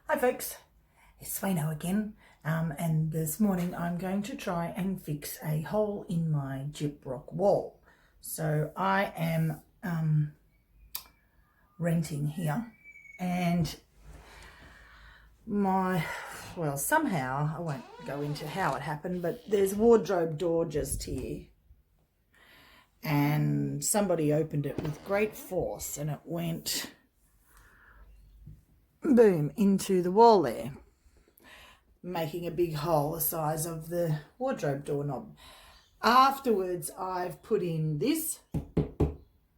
Hi folks, it's Swano again, and this morning I'm going to try and fix a hole in my Gyprock wall. So I am renting here, and somehow, I won't go into how it happened, but there's a wardrobe door just here, and somebody opened it with great force and it went boom into the wall there, making a big hole the size of the wardrobe doorknob. Afterwards, I've put in this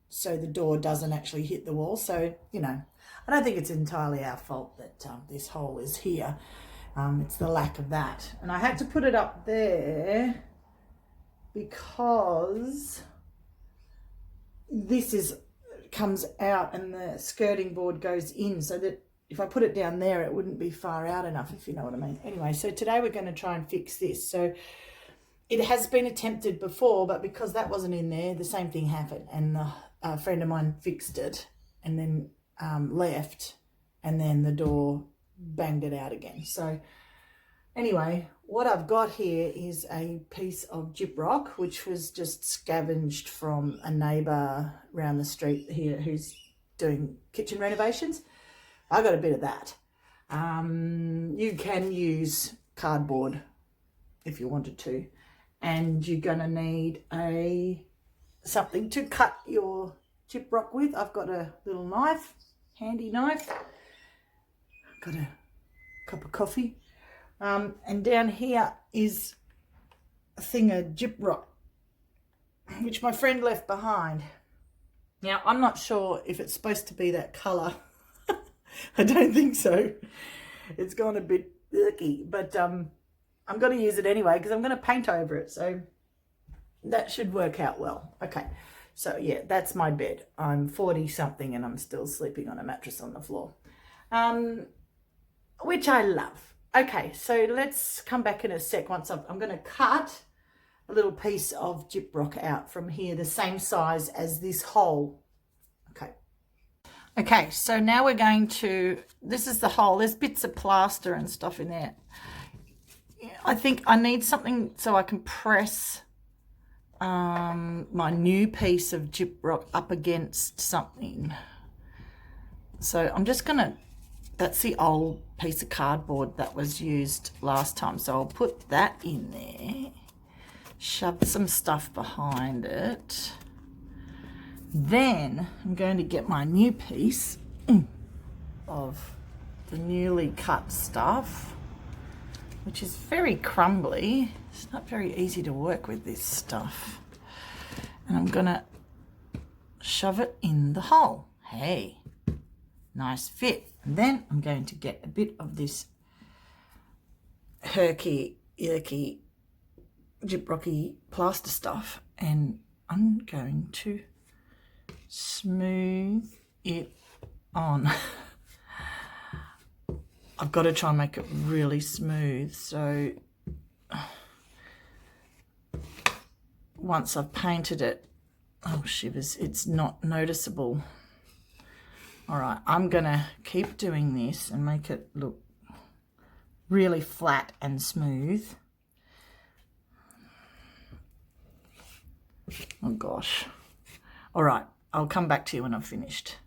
so the door doesn't actually hit the wall. So, you know, I don't think it's entirely our fault that this hole is here. It's the lack of that. And I had to put it up there because this comes out and the skirting board goes in, so that if I put it down there, it wouldn't be far out enough, if you know what I mean. Anyway, so today we're going to try and fix this. So it has been attempted before, but because that wasn't in there, the same thing happened. And a friend of mine fixed it and then left, and then the door banged it out again. So anyway, what I've got here is a piece of Gyprock, which was just scavenged from a neighbour around the street here who's doing kitchen renovations. I got a bit of that. You can use cardboard if you wanted to, and you're gonna need something to cut your Gyprock with. I've got a little knife, handy knife. Got a cup of coffee, and down here is a thing of Gyprock, which my friend left behind. Now I'm not sure if it's supposed to be that colour. I don't think so. It's gone a bit icky, but I'm going to use it anyway because I'm going to paint over it. So that should work out well. Okay, so yeah, that's my bed. I'm 40 something and I'm still sleeping on a mattress on the floor, which I love. Okay, so let's come back in a sec. I'm going to cut a little piece of Gyprock out from here, the same size as this hole. Okay, so now we're going to, this is the hole. There's bits of plaster and stuff in there. I think I need something so I can press my new piece of Gyprock up against something. So I'm just going to, that's the old piece of cardboard that was used last time. So I'll put that in there, shove some stuff behind it. Then I'm going to get my new piece of the newly cut stuff, which is very crumbly. It's not very easy to work with this stuff. And I'm going to shove it in the hole. Hey, nice fit. And then I'm going to get a bit of this herky, yerky, Gyprocky plaster stuff, and I'm going to smooth it on. I've got to try and make it really smooth, so once I've painted it, oh shivers, it's not noticeable. All right, I'm gonna keep doing this and make it look really flat and smooth. Oh gosh. All right, I'll come back to you when I've finished.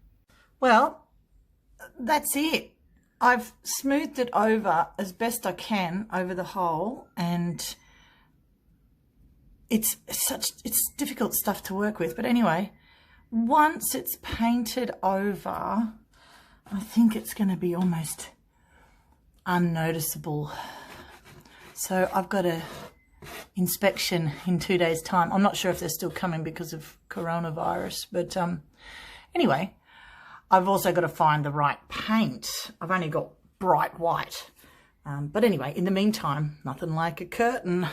Well, that's it. I've smoothed it over as best I can over the hole, and it's difficult stuff to work with. But anyway, once it's painted over, I think it's going to be almost unnoticeable. So I've got a inspection in 2 days' time. I'm not sure if they're still coming because of coronavirus, but anyway, I've also got to find the right paint. I've only got bright white, but anyway, in the meantime, nothing like a curtain.